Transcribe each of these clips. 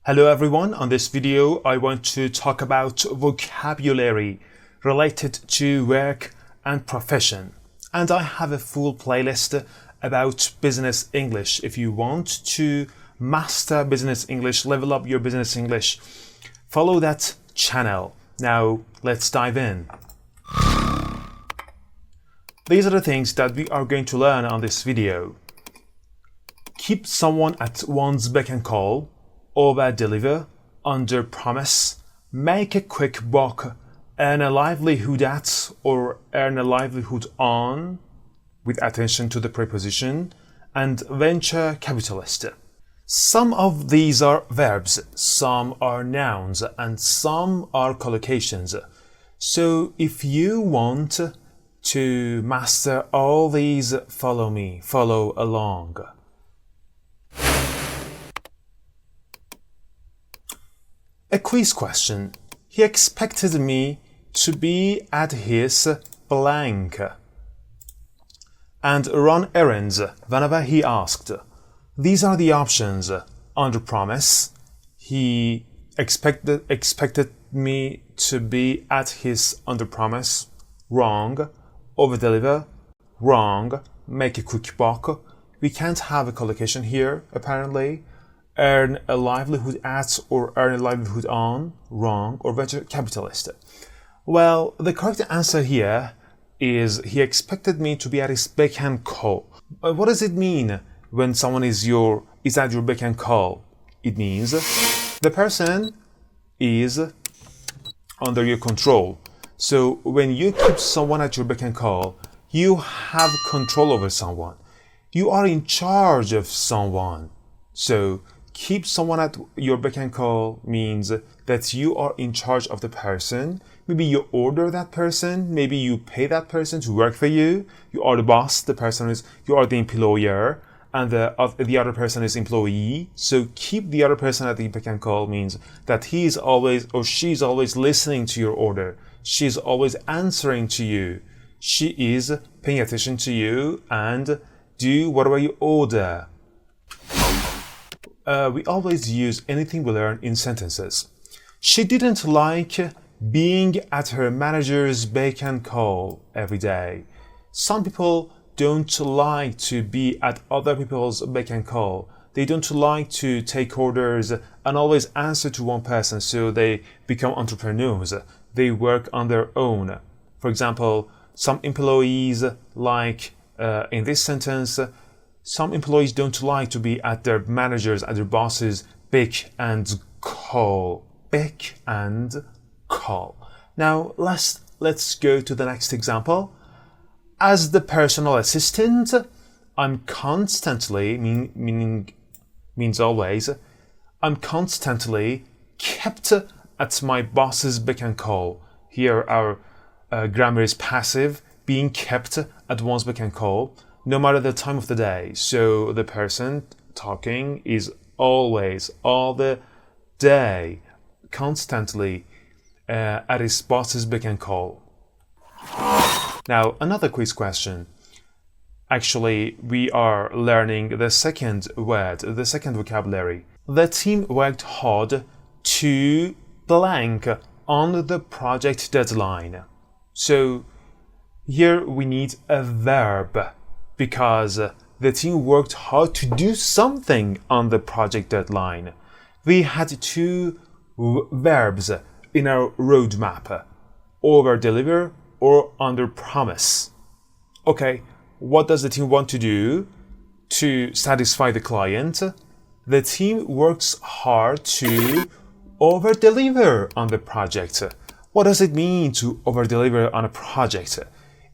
Hello everyone, on this video I want to talk about vocabulary related to work and profession. And I have a full playlist about business English. If you want to master business English, level up your business English, follow that channel. Now let's dive in. These are the things that we are going to learn on this video. Keep someone at one's beck and call. Over-deliver, under-promise, make a quick buck, earn a livelihood at or earn a livelihood on, with attention to the preposition, and venture capitalist. Some of these are verbs, some are nouns, and some are collocations. So if you want to master all these, follow me, follow along. A quiz question. He expected me to be at his blank and run errands whenever he asked. These are the options. Under promise. He expected me to be at his under promise. Wrong. Over deliver. Wrong. Make a quick buck. We can't have a collocation here, apparently. Earn a livelihood at or earn a livelihood on, wrong, or venture capitalist. Well, the correct answer here is he expected me to be at his beck and call. But what does it mean when someone is at your beck and call? It means the person is under your control. So when you keep someone at your beck and call, you have control over someone. You are in charge of someone. So keep someone at your beck and call means that you are in charge of the person. Maybe you order that person, maybe you pay that person to work for you. You are the boss, you are the employer, and the other person is employee. So keep the other person at the beck and call means that he is always or she is always listening to your order. She is always answering to you. She is paying attention to you and do whatever you order. We always use anything we learn in sentences. She didn't like being at her manager's beck and call every day. Some people don't like to be at other people's beck and call. They don't like to take orders and always answer to one person, so they become entrepreneurs. They work on their own. For example, some employees like in this sentence, some employees don't like to be at their managers, at their bosses' beck and call. Beck and call. Now let's go to the next example. As the personal assistant, I'm constantly, means always, I'm constantly kept at my boss's beck and call. Here our grammar is passive, being kept at one's beck and call, no matter the time of the day. So the person talking is always, all the day, constantly at his boss's beck and call. Now, another quiz question. Actually, we are learning the second word, the second vocabulary. The team worked hard to blank on the project deadline. So here we need a verb, because the team worked hard to do something on the project deadline. We had two verbs in our roadmap, over-deliver or under-promise. Okay, what does the team want to do to satisfy the client? The team works hard to over-deliver on the project. What does it mean to over-deliver on a project?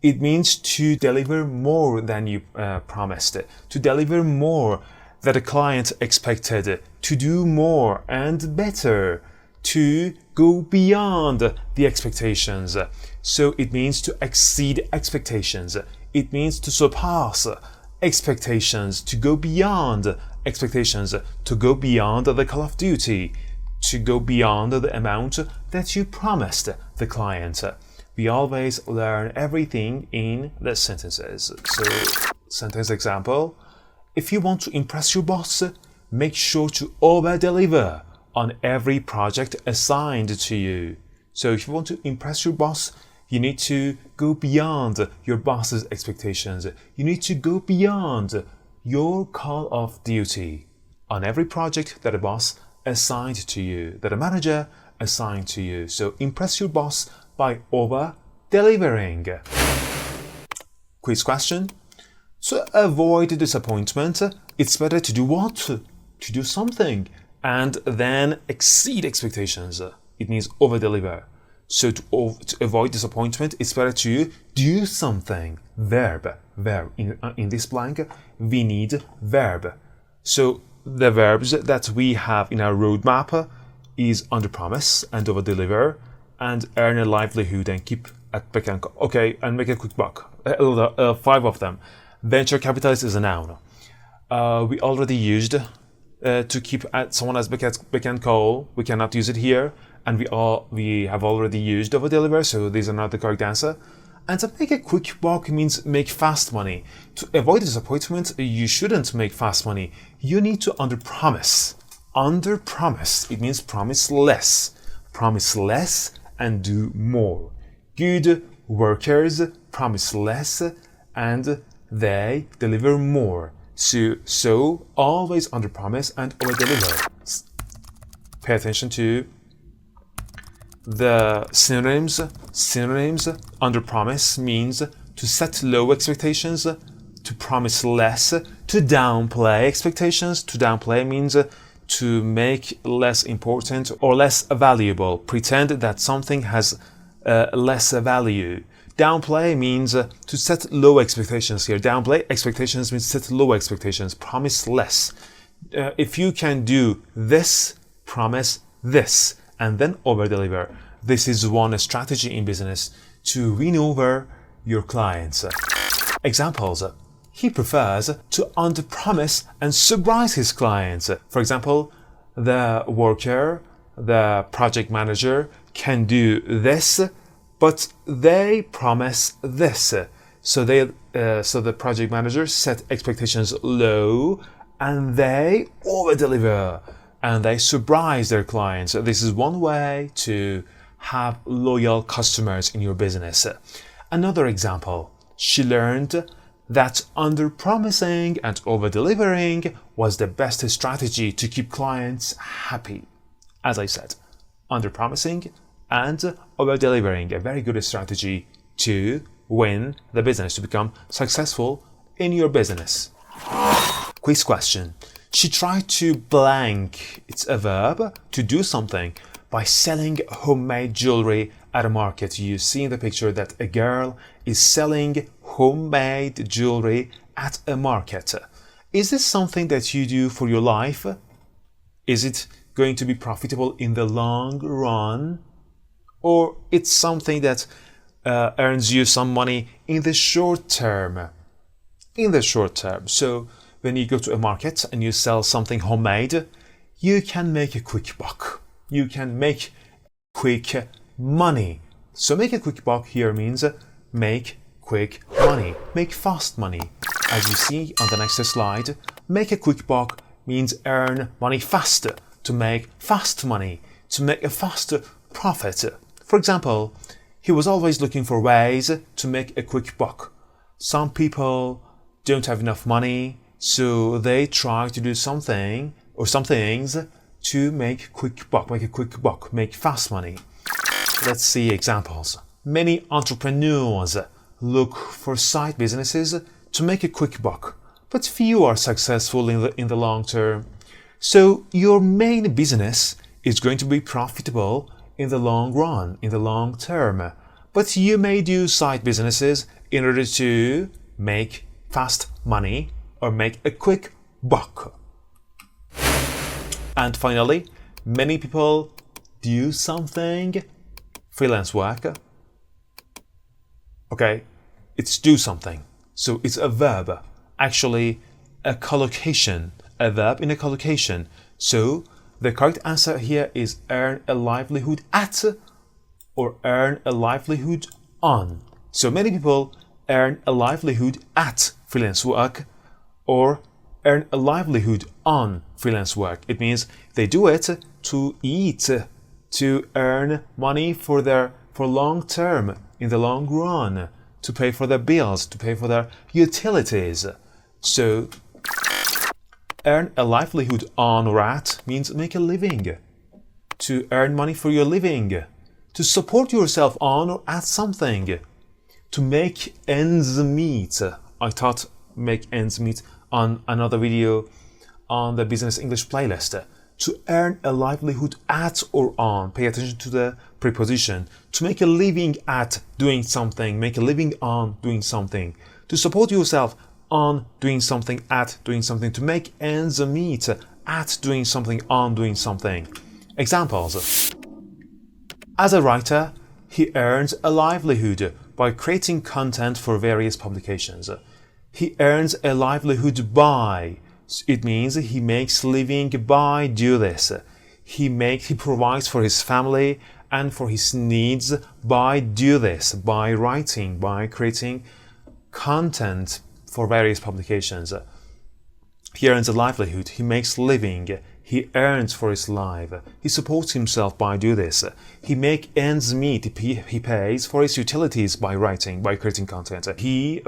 It means to deliver more than you promised, to deliver more that the client expected, to do more and better, to go beyond the expectations. So it means to exceed expectations. It means to surpass expectations, to go beyond expectations, to go beyond the call of duty, to go beyond the amount that you promised the client. We always learn everything in the sentences. So, sentence example. If you want to impress your boss, make sure to over-deliver on every project assigned to you. So if you want to impress your boss, you need to go beyond your boss's expectations. You need to go beyond your call of duty on every project that a boss assigned to you, that a manager assigned to you. So impress your boss by over-delivering. Quiz question. To avoid disappointment, it's better to do what? To do something and then exceed expectations. It means over-deliver. So to avoid disappointment, it's better to do something. Verb. In this blank, we need verb. So the verbs that we have in our roadmap is underpromise and overdeliver, and earn a livelihood and keep at beck and call. Okay, and make a quick buck. 5 of them. Venture capitalist is a noun. We already used to keep at someone as beck and call. We cannot use it here, and we have already used overdeliver, so these are not the correct answer. And to make a quick buck means make fast money. To avoid disappointment, you shouldn't make fast money. You need to underpromise. Underpromise, it means promise less. Promise less and do more. Good workers promise less and they deliver more. So always underpromise and overdeliver. Pay attention to the synonyms. Synonyms. Underpromise means to set low expectations, to promise less, to downplay expectations. To downplay means to make less important or less valuable. Pretend that something has less value. Downplay means to set low expectations here. Downplay expectations means set low expectations. Promise less. If you can do this, promise this, and then over-deliver. This is one strategy in business to win over your clients. Examples. He prefers to underpromise and surprise his clients. For example, the worker, the project manager can do this, but they promise this. So the project manager set expectations low and they over-deliver and they surprise their clients. This is one way to have loyal customers in your business. Another example, she learned that under-promising and over-delivering was the best strategy to keep clients happy. As I said, under-promising and over-delivering, a very good strategy to win the business, to become successful in your business. Quiz question. She tried to blank, it's a verb, to do something by selling homemade jewelry at a market. You see in the picture that a girl is selling homemade jewelry at a market. Is this something that you do for your life? Is it going to be profitable in the long run? Or it's something that earns you some money in the short term? In the short term. So when you go to a market and you sell something homemade, you can make a quick buck. You can make quick money. So make a quick buck here means make quick money, make fast money. As you see on the next slide, make a quick buck means earn money faster, to make fast money, to make a faster profit. For example, he was always looking for ways to make a quick buck. Some people don't have enough money, so they try to do something or some things to make quick buck, make a quick buck, make fast money. Let's see examples. Many entrepreneurs look for side businesses to make a quick buck, but few are successful in the long term. So your main business is going to be profitable in the long run, in the long term. But you may do side businesses in order to make fast money or make a quick buck. And finally, many people do something, freelance work. Okay, it's do something. So it's a verb, actually a collocation, a verb in a collocation. So the correct answer here is earn a livelihood at or earn a livelihood on. So many people earn a livelihood at freelance work or earn a livelihood on freelance work. It means they do it to eat, to earn money for long term, in the long run, to pay for their bills, to pay for their utilities. So earn a livelihood on or at means make a living, to earn money for your living, to support yourself on or at something, to make ends meet. I taught make ends meet on another video on the Business English playlist. To earn a livelihood at or on, pay attention to the preposition. To make a living at doing something, make a living on doing something. To support yourself on doing something, at doing something. To make ends meet at doing something, on doing something. Examples. As a writer, he earns a livelihood by creating content for various publications. He earns a livelihood by. It means he makes living by do this. He provides for his family and for his needs by do this, by writing, by creating content for various publications. He earns a livelihood. He makes living. He earns for his life. He supports himself by do this. He makes ends meet. He pays for his utilities by writing, by creating content. He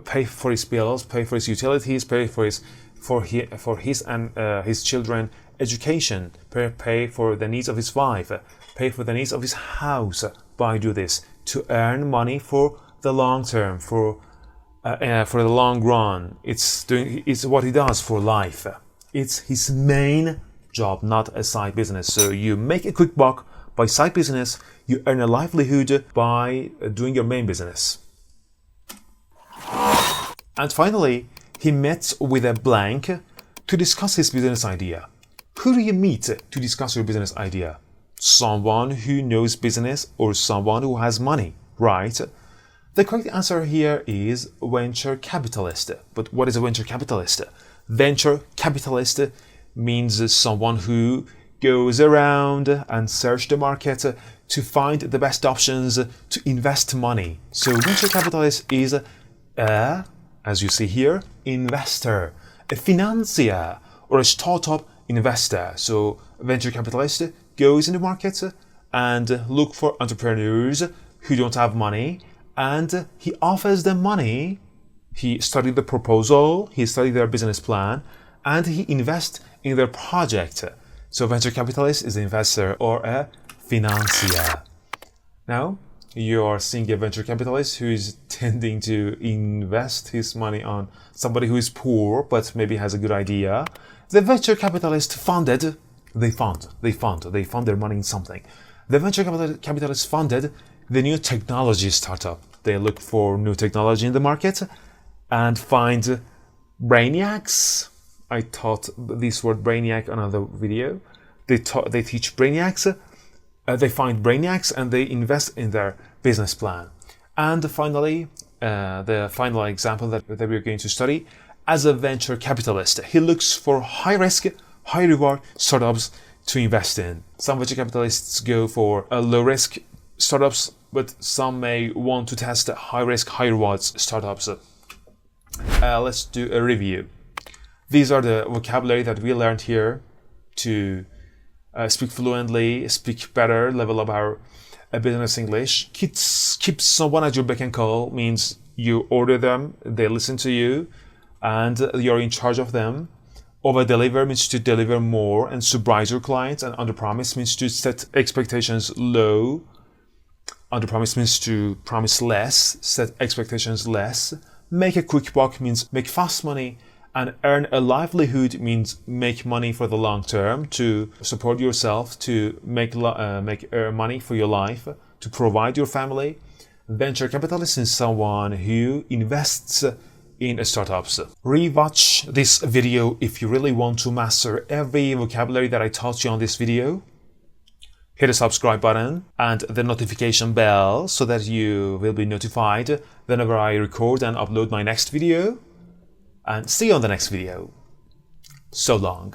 pay for his bills, pay for his utilities, pay for his and his children education, pay for the needs of his wife, pay for the needs of his house by do this, to earn money for the long term, for the long run. It's what he does for life. It's his main job, not a side business. So you make a quick buck by side business, you earn a livelihood by doing your main business. And finally, he met with a blank to discuss his business idea. Who do you meet to discuss your business idea? Someone who knows business or someone who has money, right? The correct answer here is venture capitalist. But what is a venture capitalist? Venture capitalist means someone who goes around and search the market to find the best options to invest money. So venture capitalist is as you see here, investor, a financier, or a startup investor. So venture capitalist goes in the market and look for entrepreneurs who don't have money, and he offers them money. He studied the proposal, he studied their business plan, and he invests in their project. So venture capitalist is an investor or a financier. Now, you are seeing a venture capitalist who is tending to invest his money on somebody who is poor but maybe has a good idea. The venture capitalist fund their money in something. The venture capitalist funded the new technology startup. They look for new technology in the market and find brainiacs. I taught this word brainiac on another video. They teach brainiacs. They find brainiacs and they invest in their business plan. And finally, the final example that we're going to study, as a venture capitalist, he looks for high risk, high reward startups to invest in. Some venture capitalists go for low risk startups, but some may want to test high risk, high rewards startups. Let's do a review. These are the vocabulary that we learned here to speak fluently, speak better, level up our business English. Keep someone at your beck and call means you order them, they listen to you, and you're in charge of them. Over-deliver means to deliver more and surprise your clients, and underpromise means to set expectations low. Underpromise means to promise less, set expectations less. Make a quick buck means make fast money, and earn a livelihood means make money for the long term, to support yourself, to make money for your life, to provide your family. Venture capitalist is someone who invests in startups. Rewatch this video if you really want to master every vocabulary that I taught you on this video. Hit the subscribe button and the notification bell so that you will be notified whenever I record and upload my next video. And see you on the next video. So long.